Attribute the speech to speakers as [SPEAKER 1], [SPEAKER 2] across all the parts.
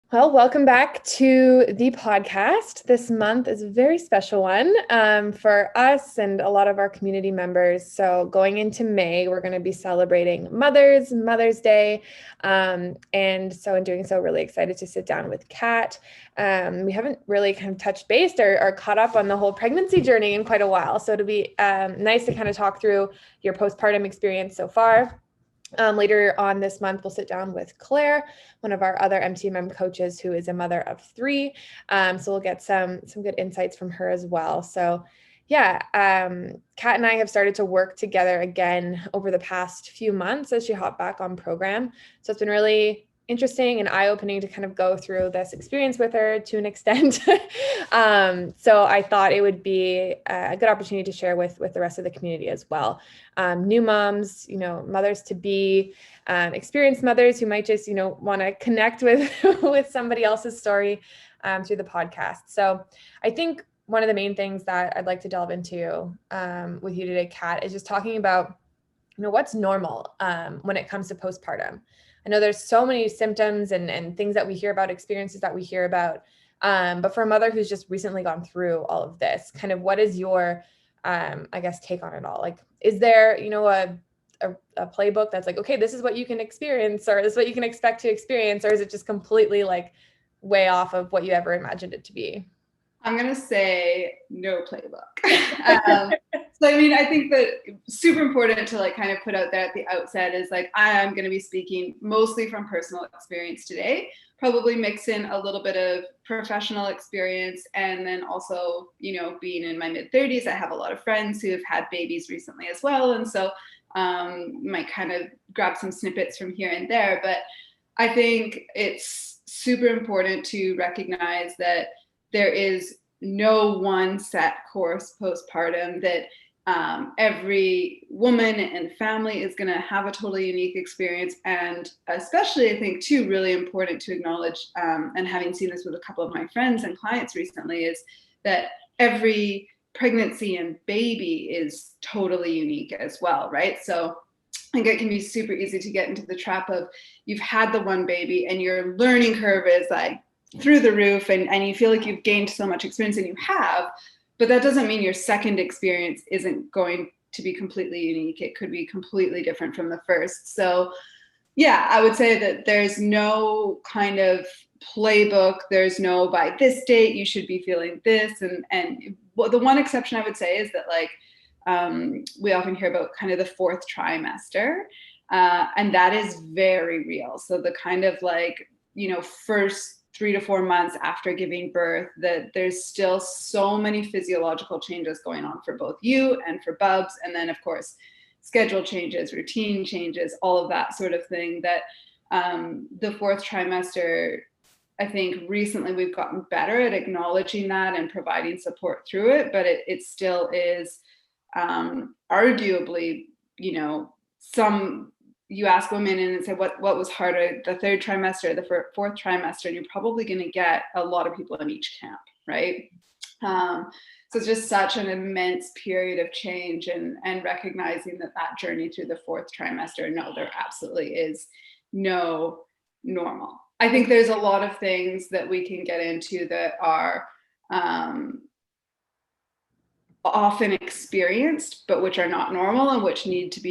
[SPEAKER 1] Well, welcome back to the podcast. This month is a very special one for us and a lot of our community members. So going into May, we're going to be celebrating Mother's Day. And so in doing so, really excited to sit down with Kat. We haven't really kind of touched base or caught up on the whole pregnancy journey in quite a while. So it'll be nice to kind of talk through your postpartum experience so far. Later on this month, we'll sit down with Claire, one of our other MTMM coaches, who is a mother of three. So we'll get some good insights from her as well. So yeah, Kat and I have started to work together again over the past few months as she hopped back on program. So it's been really interesting and eye-opening to kind of go through this experience with her to an extent. So I thought it would be a good opportunity to share with the rest of the community as well. New moms, mothers to be, experienced mothers who might just, want to connect with with somebody else's story through the podcast. So I think one of the main things that I'd like to delve into with you today, Kat, is just talking about, what's normal when it comes to postpartum. I know there's so many symptoms and things that we hear about, experiences that we hear about. But for a mother who's just recently gone through all of this, kind of what is your, take on it all? Like, is there, a playbook that's like, okay, this is what you can experience, or this is what you can expect to experience, or is it just completely like way off of what you ever imagined it to be?
[SPEAKER 2] I'm going to say no playbook. So, I think that super important to kind of put out there at the outset is I am going to be speaking mostly from personal experience today, probably mix in a little bit of professional experience. And then also, being in my mid-30s, I have a lot of friends who have had babies recently as well. And so might kind of grab some snippets from here and there. But I think it's super important to recognize that there is no one set course postpartum, that every woman and family is going to have a totally unique experience. And especially, I think, too, really important to acknowledge, and having seen this with a couple of my friends and clients recently, is that every pregnancy and baby is totally unique as well, right? So I think it can be super easy to get into the trap of you've had the one baby and your learning curve is through the roof and you feel like you've gained so much experience, and you have, but that doesn't mean your second experience isn't going to be completely unique. It could be completely different from the first. So yeah, I would say that there's no kind of playbook. There's no, by this date, you should be feeling this. And the one exception I would say is that we often hear about kind of the fourth trimester, and that is very real. So the kind of first 3 to 4 months after giving birth, that there's still so many physiological changes going on for both you and for Bubs. And then, of course, schedule changes, routine changes, all of that sort of thing, that the fourth trimester, I think recently we've gotten better at acknowledging that and providing support through it, but it still is arguably, you ask women and say, what was harder, the third trimester, the fourth trimester, and you're probably going to get a lot of people in each camp, right? So it's just such an immense period of change, and recognizing that journey through the fourth trimester, no, there absolutely is no normal. I think there's a lot of things that we can get into that are often experienced, but which are not normal and which need to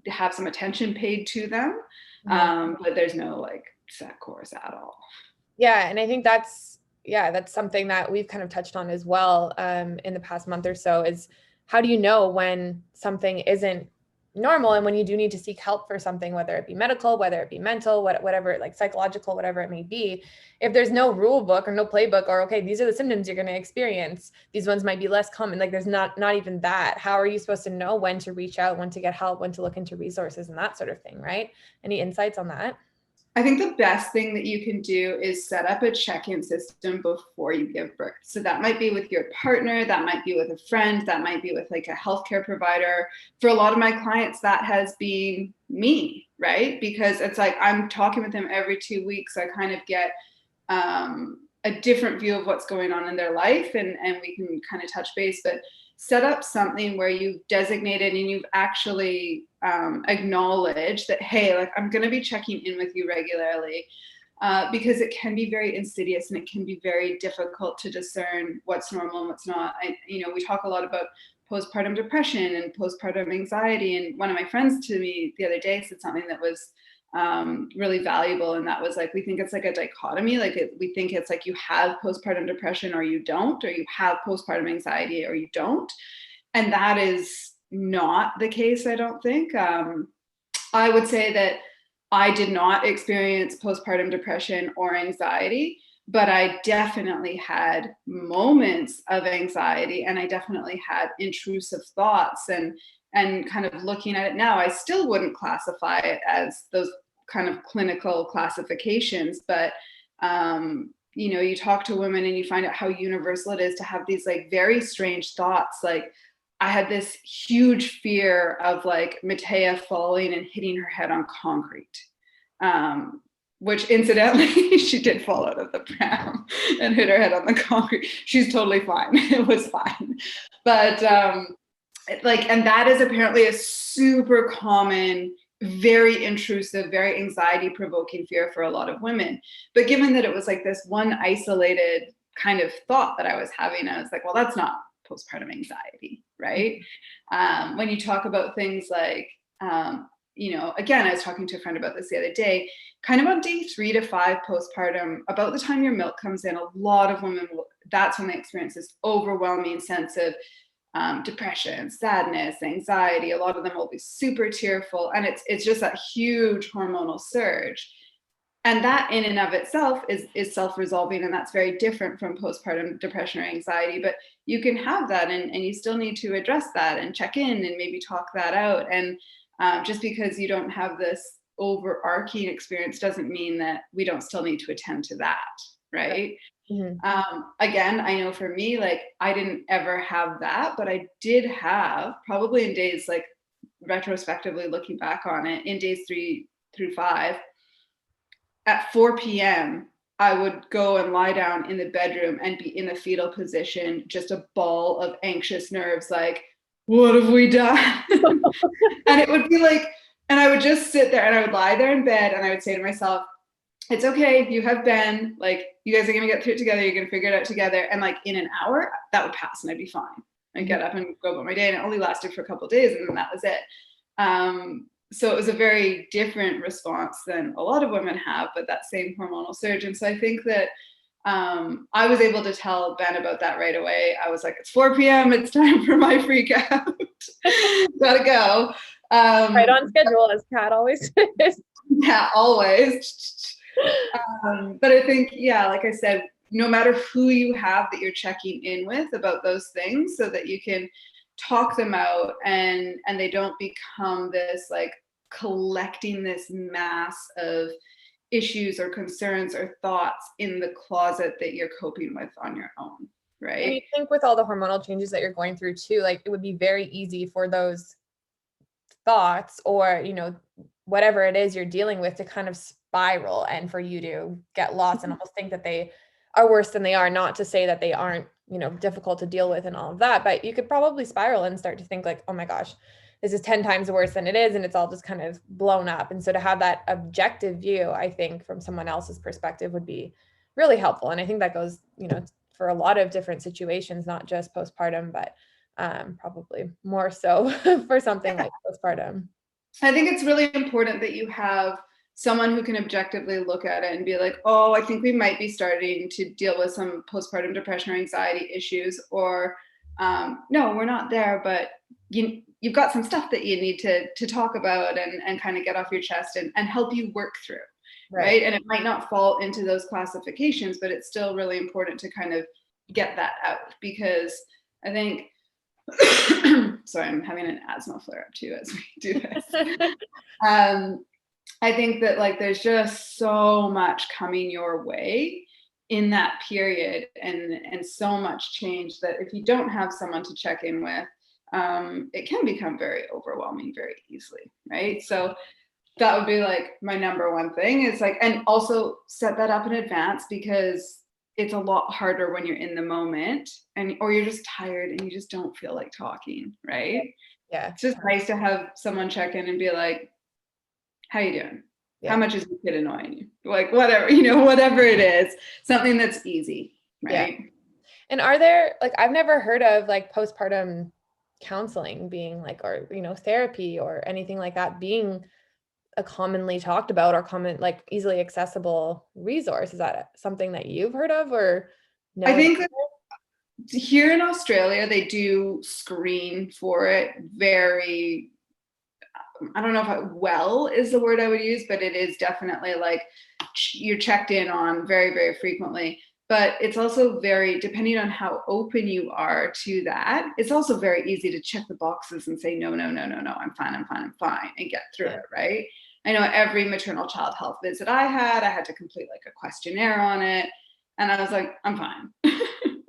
[SPEAKER 2] have some attention paid to them. But there's no set course at all.
[SPEAKER 1] Yeah. And I think that's something that we've kind of touched on as well in the past month or so, is how do you know when something isn't normal and when you do need to seek help for something, whether it be medical, whether it be mental, whatever, psychological, whatever it may be. If there's no rule book or no playbook, or, okay, these are the symptoms you're going to experience, these ones might be less common. There's not even that. How are you supposed to know when to reach out, when to get help, when to look into resources and that sort of thing, right? Any insights on that?
[SPEAKER 2] I think the best thing that you can do is set up a check-in system before you give birth. So that might be with your partner, that might be with a friend, that might be with a healthcare provider. For a lot of my clients, that has been me, right? Because it's I'm talking with them every 2 weeks. I kind of get a different view of what's going on in their life, and we can kind of touch base, but set up something where you've designated and you've actually acknowledged that, hey, I'm going to be checking in with you regularly. because it can be very insidious and it can be very difficult to discern what's normal and what's not. We talk a lot about postpartum depression and postpartum anxiety. And one of my friends to me the other day said something that was really valuable. And that was like, we think it's like a dichotomy. We think it's like you have postpartum depression or you don't, or you have postpartum anxiety or you don't. And that is not the case, I don't think. I would say that I did not experience postpartum depression or anxiety, but I definitely had moments of anxiety, and I definitely had intrusive thoughts, and kind of looking at it now, I still wouldn't classify it as those kind of clinical classifications, but you talk to women and you find out how universal it is to have these like very strange thoughts. Like, I had this huge fear of like Mattea falling and hitting her head on concrete, which incidentally, she did fall out of the pram and hit her head on the concrete. She's totally fine. It was fine. But and that is apparently a super common, very intrusive, very anxiety provoking fear for a lot of women. But given that it was like this one isolated kind of thought that I was having, I was like, well, that's not postpartum anxiety, right? When you talk about things like, again, I was talking to a friend about this the other day, kind of on day 3 to 5 postpartum, about the time your milk comes in, a lot of women, that's when they experience this overwhelming sense of depression, sadness, anxiety. A lot of them will be super tearful, and it's just that huge hormonal surge. And that in and of itself is self-resolving, and that's very different from postpartum depression or anxiety. But you can have that, and you still need to address that and check in and maybe talk that out. And just because you don't have this overarching experience doesn't mean that we don't still need to attend to that, right? Mm-hmm. Again, I know for me, like, I didn't ever have that, but I did have, probably in days, like retrospectively looking back on it, in days 3 through 5, at 4 p.m., I would go and lie down in the bedroom and be in the fetal position, just a ball of anxious nerves, like, what have we done? And it would be like, and I would just sit there and I would lie there in bed and I would say to myself, it's okay, you have Ben, like, you guys are going to get through it together, you're going to figure it out together. And like in an hour, that would pass and I'd be fine. I'd get up and go about my day, and it only lasted for a couple of days and then that was it. So it was a very different response than a lot of women have, but that same hormonal surge. And so I think that I was able to tell Ben about that right away. I was like, it's 4 p.m., it's time for my freak out. Gotta go.
[SPEAKER 1] Right on schedule, as Kat always says.
[SPEAKER 2] Yeah, always. But I think, yeah, like I said, no matter who you have that you're checking in with about those things, so that you can talk them out and they don't become this like collecting this mass of issues or concerns or thoughts in the closet that you're coping with on your own, right?
[SPEAKER 1] And you think with all the hormonal changes that you're going through too, like, it would be very easy for those thoughts or, whatever it is you're dealing with to kind of spiral, and for you to get lost and almost think that they are worse than they are. Not to say that they aren't, difficult to deal with and all of that, but you could probably spiral and start to think like, oh my gosh, this is 10 times worse than it is. And it's all just kind of blown up. And so to have that objective view, I think from someone else's perspective would be really helpful. And I think that goes, for a lot of different situations, not just postpartum, but probably more so for something like postpartum.
[SPEAKER 2] I think it's really important that you have someone who can objectively look at it and be like, oh, I think we might be starting to deal with some postpartum depression or anxiety issues, or no, we're not there, but you've got some stuff that you need to talk about and kind of get off your chest and help you work through, right? And it might not fall into those classifications, but it's still really important to kind of get that out, because I think, sorry, I'm having an asthma flare up too as we do this. I think that like there's just so much coming your way in that period, and so much change that if you don't have someone to check in with, it can become very overwhelming very easily, right? So that would be like my number one thing, is like, and also set that up in advance, because it's a lot harder when you're in the moment or you're just tired and you just don't feel like talking, right?
[SPEAKER 1] Yeah.
[SPEAKER 2] It's just nice to have someone check in and be like, how you doing? How much is your kid annoying you? Like whatever, you know, whatever it is, something that's easy, right?
[SPEAKER 1] Yeah. And are there, like, I've never heard of like postpartum counseling being like, or, you know, therapy or anything like that being a commonly talked about or like easily accessible resource. Is that something that you've heard of or no?
[SPEAKER 2] I think that here in Australia, they do screen for it very, I don't know if well is the word I would use, but it is definitely like you're checked in on very, very frequently. But it's also very, depending on how open you are to that, it's also very easy to check the boxes and say, no, I'm fine, and get through it, right? I know every maternal child health visit I had to complete like a questionnaire on it. And I was like, I'm fine,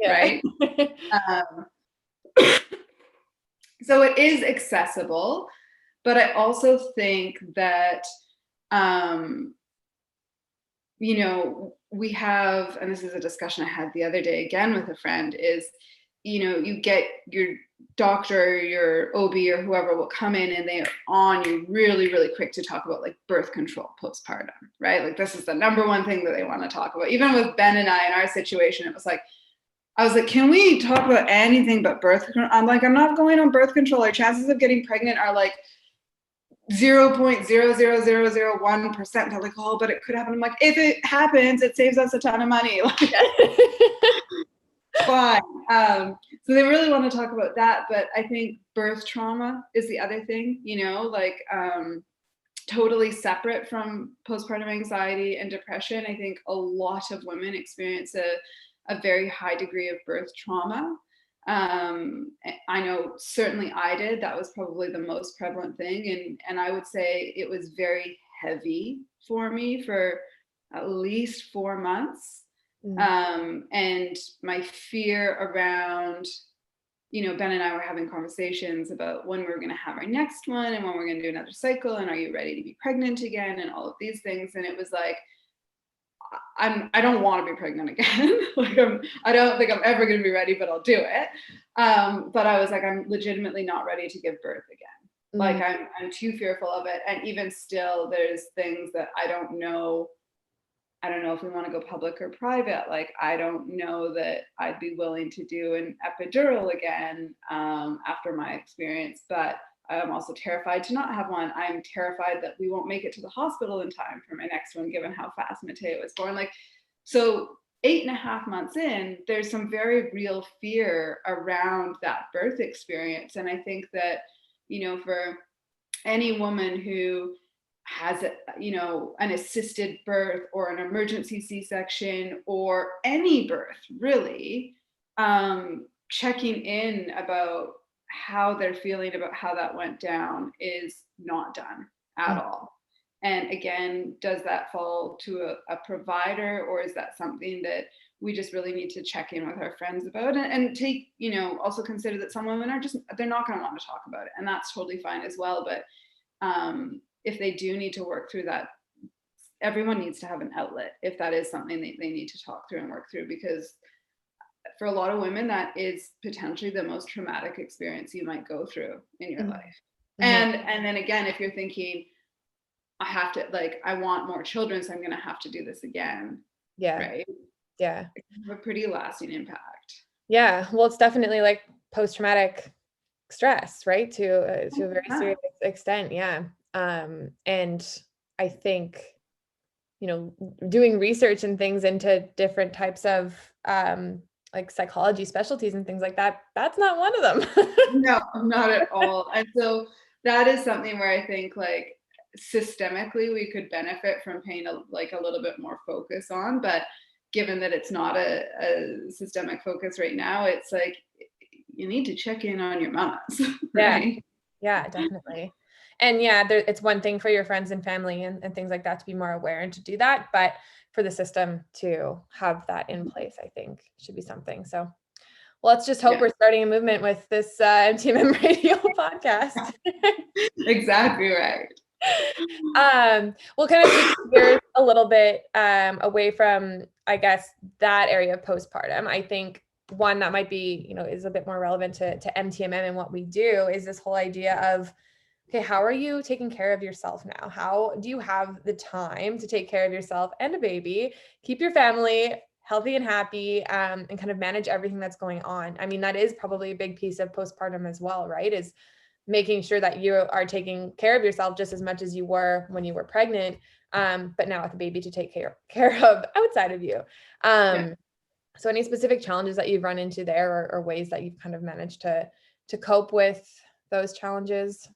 [SPEAKER 2] right? So it is accessible, but I also think that, you know, we have, and this is a discussion I had the other day again with a friend, is, you know, you get your doctor, your OB or whoever will come in and they're on you really, really quick to talk about like birth control postpartum, right? Like this is the number one thing that they want to talk about. Even with Ben and I in our situation, it was like, I was like, can we talk about anything but birth control? I'm like, I'm not going on birth control. Our chances of getting pregnant are like 0.00001%. They're like, oh, but it could happen. I'm like, if it happens, it saves us a ton of money. Like, fine. So they really want to talk about that. But I think birth trauma is the other thing, you know, like totally separate from postpartum anxiety and depression. I think a lot of women experience a very high degree of birth trauma. I know certainly I did. That was probably the most prevalent thing. And I would say it was very heavy for me for at least 4 months. And my fear around, you know, Ben and I were having conversations about when we were going to have our next one and when we're going to do another cycle and are you ready to be pregnant again and all of these things. And it was like, I don't want to be pregnant again. Like I don't think I'm ever going to be ready, but I'll do it. But I was like, I'm legitimately not ready to give birth again. Like I'm too fearful of it. And even still, there's things that I don't know if we want to go public or private. Like, I don't know that I'd be willing to do an epidural again after my experience, but I'm also terrified to not have one. I'm terrified that we won't make it to the hospital in time for my next one, given how fast Mattea was born. Like, so 8.5 months in, there's some very real fear around that birth experience. And I think that, you know, for any woman who has, you know, an assisted birth or an emergency C-section or any birth, really, checking in about how they're feeling about how that went down is not done at all. And again, does that fall to a provider, or is that something that we just really need to check in with our friends about and take, you know, also consider that some women are just, they're not going to want to talk about it, and that's totally fine as well. But if they do need to work through that, everyone needs to have an outlet if that is something they need to talk through and work through, because for a lot of women, that is potentially the most traumatic experience you might go through in your life. And then again, if you're thinking, I have to, like, I want more children, so I'm going to have to do this again. Yeah. Right. Yeah. It can have a pretty lasting impact.
[SPEAKER 1] Yeah. Well, it's definitely like post-traumatic stress, right? To a very serious extent. Yeah. And I think, you know, doing research and things into different types of, like psychology specialties and things like that, that's not one of them.
[SPEAKER 2] No, not at all. And so that is something where I think, like, systemically we could benefit from paying a little bit more focus on, but given that it's not a systemic focus right now, it's like you need to check in on your mamas, right?
[SPEAKER 1] Yeah, definitely. And yeah, it's one thing for your friends and family and things like that to be more aware and to do that, but for the system to have that in place, I think should be something. So, well, let's just hope we're starting a movement with this MTMM Radio podcast.
[SPEAKER 2] Exactly right.
[SPEAKER 1] We'll kind of switch gears a little bit away from, I guess, that area of postpartum. I think one that might be, you know, is a bit more relevant to MTMM and what we do is this whole idea of okay, how are you taking care of yourself now? How do you have the time to take care of yourself and a baby, keep your family healthy and happy, and kind of manage everything that's going on? I mean, that is probably a big piece of postpartum as well, right? Is making sure that you are taking care of yourself just as much as you were when you were pregnant, but now with a baby to take care of outside of you.
[SPEAKER 2] Yeah.
[SPEAKER 1] So any specific challenges that you've run into there, or ways that you've kind of managed to cope with those challenges?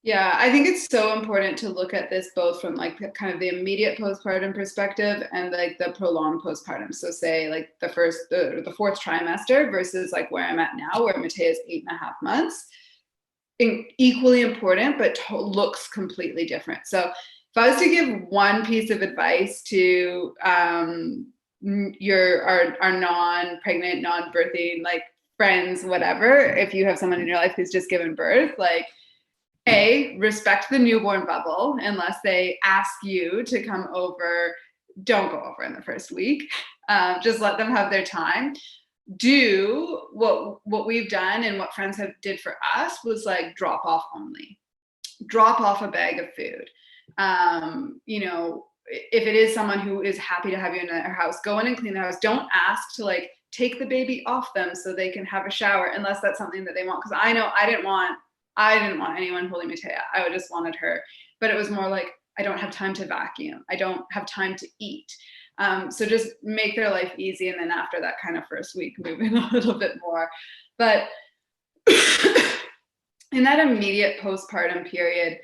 [SPEAKER 2] Yeah, I think it's so important to look at this both from like kind of the immediate postpartum perspective and like the prolonged postpartum. So say like the fourth trimester versus like where I'm at now, where Mattea is 8.5 months. Equally important, but looks completely different. So if I was to give one piece of advice to our non-pregnant, non-birthing like friends, whatever, if you have someone in your life who's just given birth, like, A, respect the newborn bubble. Unless they ask you to come over, don't go over in the first week. Just let them have their time. Do what we've done and what friends have did for us was like drop off only. Drop off a bag of food. If it is someone who is happy to have you in their house, go in and clean the house. Don't ask to like take the baby off them so they can have a shower, unless that's something that they want. Because I know I didn't want anyone holding Mattea. I just wanted her. But it was more like, I don't have time to vacuum. I don't have time to eat. So just make their life easy. And then after that kind of first week, move in a little bit more. But in that immediate postpartum period,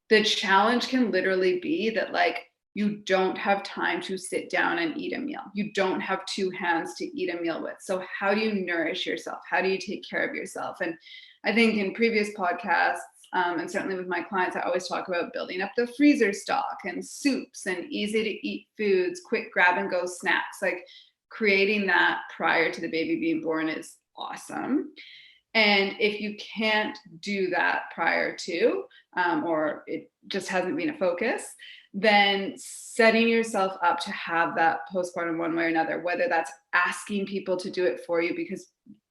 [SPEAKER 2] the challenge can literally be that like, you don't have time to sit down and eat a meal. You don't have two hands to eat a meal with. So how do you nourish yourself? How do you take care of yourself? And I think in previous podcasts, and certainly with my clients, I always talk about building up the freezer stock and soups and easy to eat foods, quick grab and go snacks. Like creating that prior to the baby being born is awesome. And if you can't do that prior to, or it just hasn't been a focus, then setting yourself up to have that postpartum one way or another, whether that's asking people to do it for you, because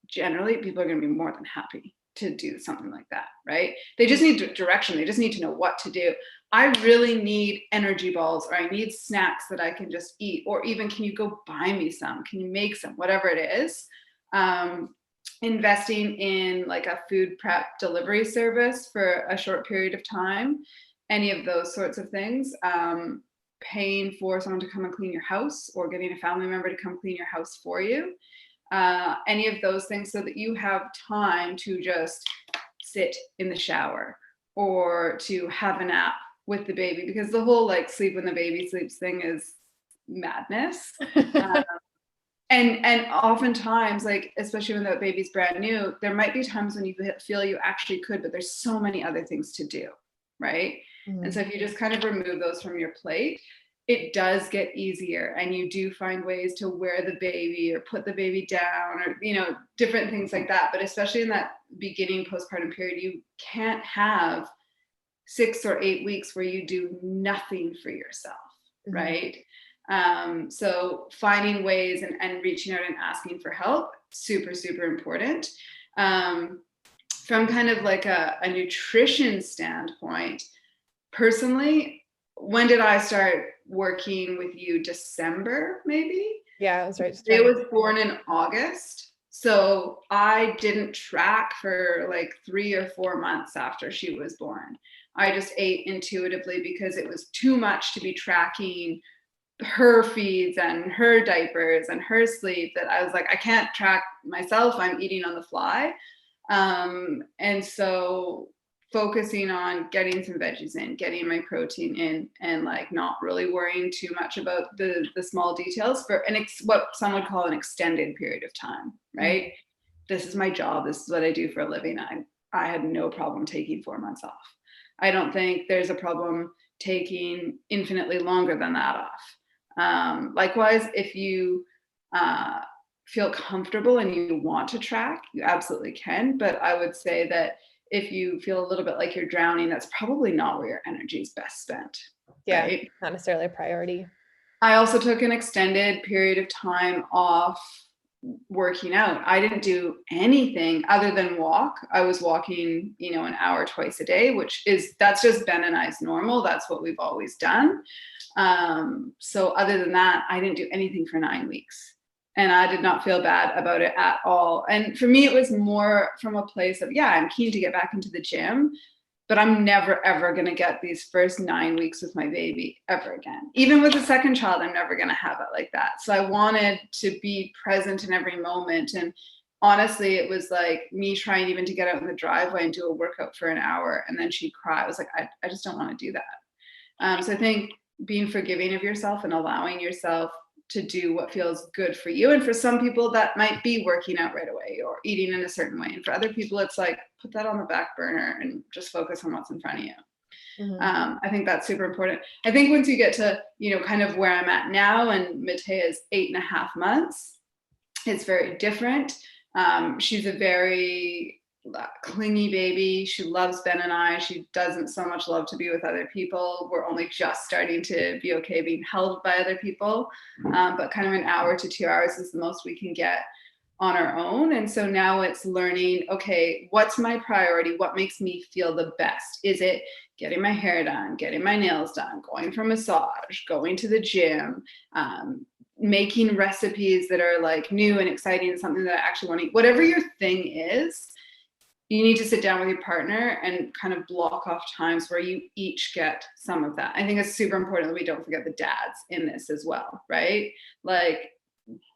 [SPEAKER 2] generally people are going to be more than happy to do something like that, right? They just need direction. They just need to know what to do. I really need energy balls, or I need snacks that I can just eat, or even can you go buy me some? Can you make some? Whatever it is. Investing in like a food prep delivery service for a short period of time, any of those sorts of things. Paying for someone to come and clean your house, or getting a family member to come clean your house for you. Any of those things, so that you have time to just sit in the shower or to have a nap with the baby, because the whole like sleep when the baby sleeps thing is madness. And oftentimes, like, especially when the baby's brand new, there might be times when you feel you actually could, but there's so many other things to do, right? Mm-hmm. And so if you just kind of remove those from your plate, it does get easier, and you do find ways to wear the baby or put the baby down, or, different things like that. But especially in that beginning postpartum period, you can't have 6 or 8 weeks where you do nothing for yourself, mm-hmm. right? So finding ways and reaching out and asking for help, super, super important. From kind of like a nutrition standpoint, personally, when did I start working with you? December, maybe?
[SPEAKER 1] Yeah, that's right.
[SPEAKER 2] They was born in August. So I didn't track for like 3 or 4 months after she was born. I just ate intuitively, because it was too much to be tracking her feeds and her diapers and her sleep, that I was like, I can't track myself. I'm eating on the fly. And so focusing on getting some veggies in, getting my protein in, and like not really worrying too much about the small details for what some would call an extended period of time, right? Mm-hmm. This is my job. This is what I do for a living. I had no problem taking 4 months off. I don't think there's a problem taking infinitely longer than that off. Likewise, if you feel comfortable and you want to track, you absolutely can. But I would say that if you feel a little bit like you're drowning, that's probably not where your energy is best spent.
[SPEAKER 1] Yeah,
[SPEAKER 2] right?
[SPEAKER 1] Not necessarily a priority.
[SPEAKER 2] I also took an extended period of time off working out. I didn't do anything other than walk. I was walking, an hour twice a day, that's just Ben and I's normal. That's what we've always done. So other than that, I didn't do anything for 9 weeks, and I did not feel bad about it at all. And for me, it was more from a place of, I'm keen to get back into the gym, but I'm never, ever going to get these first 9 weeks with my baby ever again. Even with the second child, I'm never going to have it like that. So I wanted to be present in every moment. And honestly, it was like me trying even to get out in the driveway and do a workout for an hour, and then she'd cry. I was like, I just don't want to do that. So I think being forgiving of yourself and allowing yourself to do what feels good for you. And for some people that might be working out right away or eating in a certain way. And for other people, it's like, put that on the back burner and just focus on what's in front of you. Mm-hmm. I think that's super important. I think once you get to, kind of where I'm at now, and Mattea is 8.5 months, it's very different. She's a very clingy baby. She loves Ben and I. She doesn't so much love to be with other people. We're only just starting to be okay being held by other people. But kind of an hour to 2 hours is the most we can get on our own. And so now it's learning, okay, what's my priority? What makes me feel the best? Is it getting my hair done, getting my nails done, going for massage, going to the gym, making recipes that are like new and exciting and something that I actually want to eat? Whatever your thing is, you need to sit down with your partner and kind of block off times where you each get some of that. I think it's super important that we don't forget the dads in this as well, right? Like,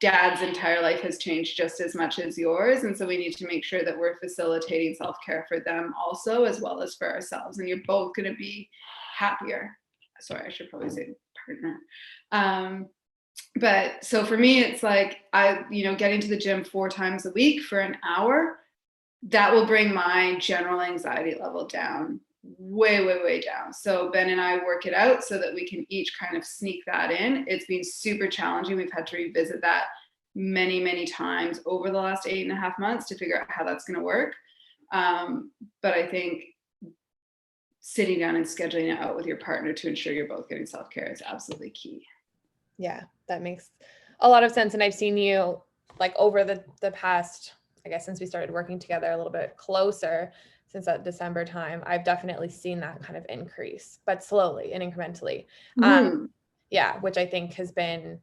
[SPEAKER 2] dad's entire life has changed just as much as yours. And so we need to make sure that we're facilitating self-care for them also, as well as for ourselves. And you're both going to be happier. Sorry, I should probably say partner. But so for me, it's like, getting to the gym 4 times a week for an hour, that will bring my general anxiety level down, way, way, way down. So Ben and I work it out so that we can each kind of sneak that in. It's been super challenging. We've had to revisit that many, many times over the last 8.5 months to figure out how that's going to work. But I think sitting down and scheduling it out with your partner to ensure you're both getting self-care is absolutely key.
[SPEAKER 1] Yeah, that makes a lot of sense. And I've seen you like over the past, I guess, since we started working together a little bit closer, since that December time, I've definitely seen that kind of increase, but slowly and incrementally. Which I think has been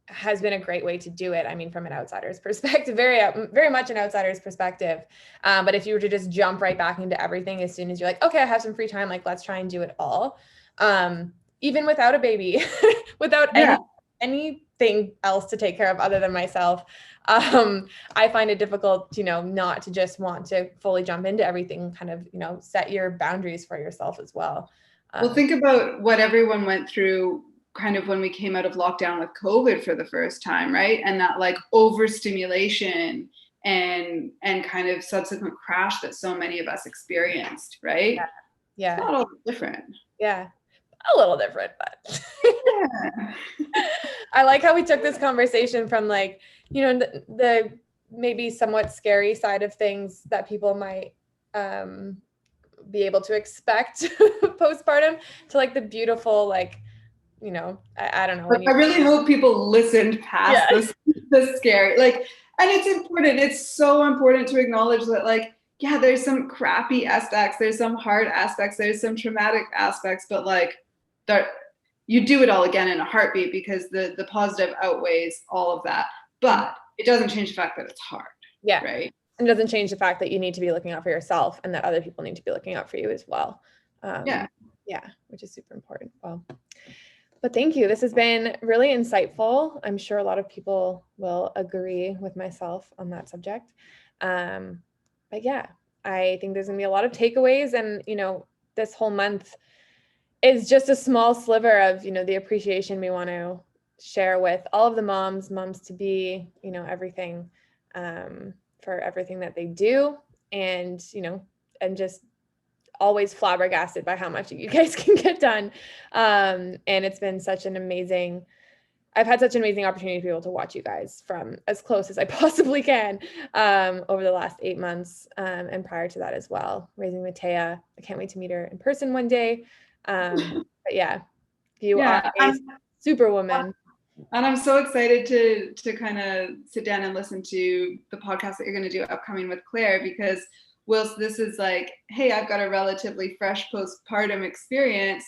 [SPEAKER 1] a great way to do it. I mean, from an outsider's perspective, very much an outsider's perspective. But if you were to just jump right back into everything as soon as you're like, okay, I have some free time, like, let's try and do it all. Even without a baby, without anything else to take care of other than myself. I find it difficult, not to just want to fully jump into everything, kind of, set your boundaries for yourself as well.
[SPEAKER 2] Well, think about what everyone went through kind of when we came out of lockdown with COVID for the first time, right? And that like overstimulation and kind of subsequent crash that so many of us experienced, right?
[SPEAKER 1] Yeah.
[SPEAKER 2] It's not all different.
[SPEAKER 1] Yeah. A little different, but I like how we took this conversation from like, the maybe somewhat scary side of things that people might be able to expect postpartum to like the beautiful, like, I don't know.
[SPEAKER 2] I really hope people listened past the scary, like, and it's important. It's so important to acknowledge that, like, yeah, there's some crappy aspects, there's some hard aspects, there's some traumatic aspects, but like, that you do it all again in a heartbeat because the positive outweighs all of that. But it doesn't change the fact that it's hard.
[SPEAKER 1] Yeah.
[SPEAKER 2] Right.
[SPEAKER 1] And it doesn't change the fact that you need to be looking out for yourself and that other people need to be looking out for you as well. Which is super important. Well, but thank you. This has been really insightful. I'm sure a lot of people will agree with myself on that subject. But yeah, I think there's gonna be a lot of takeaways, and, this whole month is just a small sliver of, the appreciation we want to share with all of the moms to be, everything, for everything that they do. And, and just always flabbergasted by how much you guys can get done. And it's been I've had such an amazing opportunity to be able to watch you guys from as close as I possibly can, over the last 8 months. And prior to that as well, raising Mattea. I can't wait to meet her in person one day. But yeah, you are a superwoman.
[SPEAKER 2] And I'm so excited to kind of sit down and listen to the podcast that you're going to do upcoming with Claire, because whilst this is like, hey, I've got a relatively fresh postpartum experience,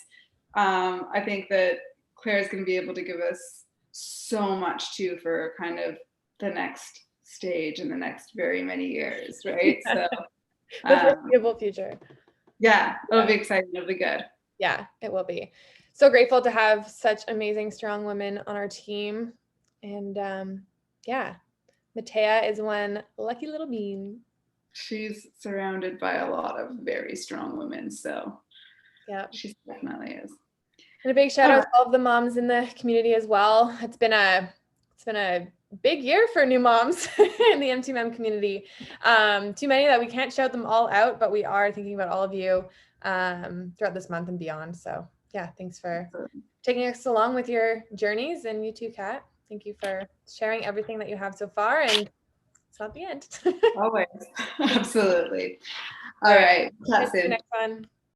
[SPEAKER 2] I think that Claire is going to be able to give us so much too for kind of the next stage in the next very many years, right? So
[SPEAKER 1] the foreseeable future.
[SPEAKER 2] Yeah, it'll be exciting. It'll be good.
[SPEAKER 1] Yeah, it will be. So grateful to have such amazing, strong women on our team. And Mattea is one lucky little bean.
[SPEAKER 2] She's surrounded by a lot of very strong women. So
[SPEAKER 1] yeah,
[SPEAKER 2] she definitely is.
[SPEAKER 1] And a big shout out to all of the moms in the community as well. It's been a big year for new moms in the MTMM community. Too many that we can't shout them all out, but we are thinking about all of you throughout this month and beyond. So yeah, thanks for taking us along with your journeys, and you too, Kat. Thank you for sharing everything that you have so far, and it's not the end.
[SPEAKER 2] Always. Absolutely. All right.
[SPEAKER 1] That's the next one.